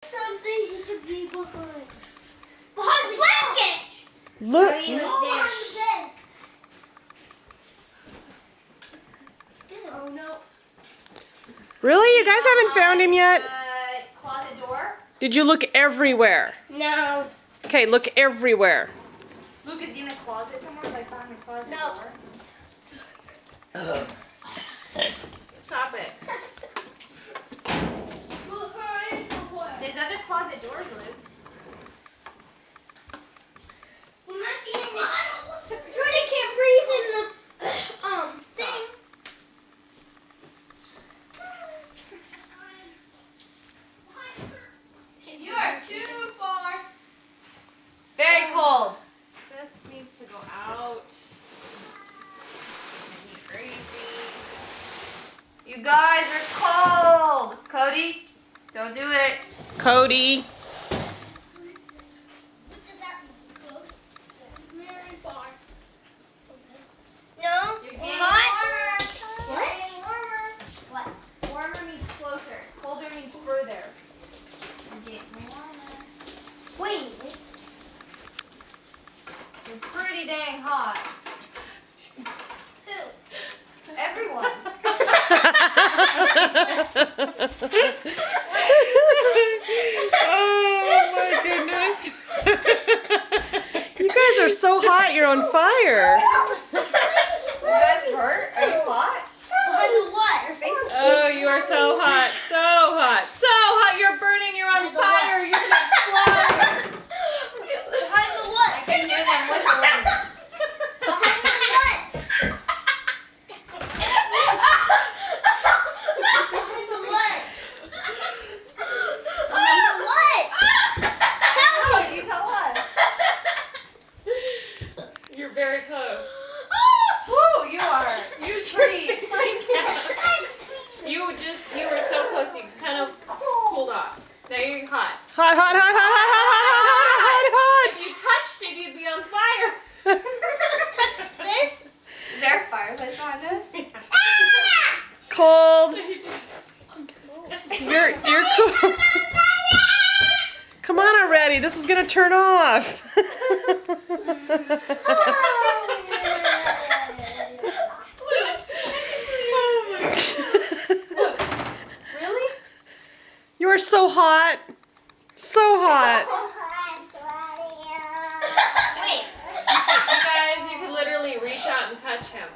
Something he should be behind. Behind the blanket! Look. Behind the bed. Oh no. Really? You guys haven't found him yet? Closet door. Did you look everywhere? No. Okay, look everywhere. Luke, is he in a closet somewhere? Like behind the closet No. door? Stop it. There's other closet doors, Luke. He might be in the... Jordan can't breathe in the thing. You are too far. Very cold. This needs to go out. Crazy. You guys are cold. Cody, don't do it. Cody. What does that mean? Close? Very far. No. You're getting Hot? warmer. What? What? Warmer means closer. Colder means further. You're getting warmer. Wait. You're pretty dang hot. Who? Everyone. Oh my goodness. You guys are so hot, you're on fire. You guys hurt? Are you hot? Behind the what? Your face is Oh, you are so hot. So hot. So hot, you're burning, you're on fire, you're gonna explode. Behind the what? I can hear them whistling. Behind the what? Behind the what? Behind the what? Tell me. You tell us. You're very close. Woo, you are. You pretty. You were so close, you kind of cooled off. Now you're hot. Hot, hot, hot, hot, hot, hot, If you touched it, you'd be on fire. Touch this. Is there a fireplace behind us? Cold. You're cool. Come on already. This is gonna turn off. Really? You are so hot. So hot. Wait. You guys, you could literally reach out and touch him.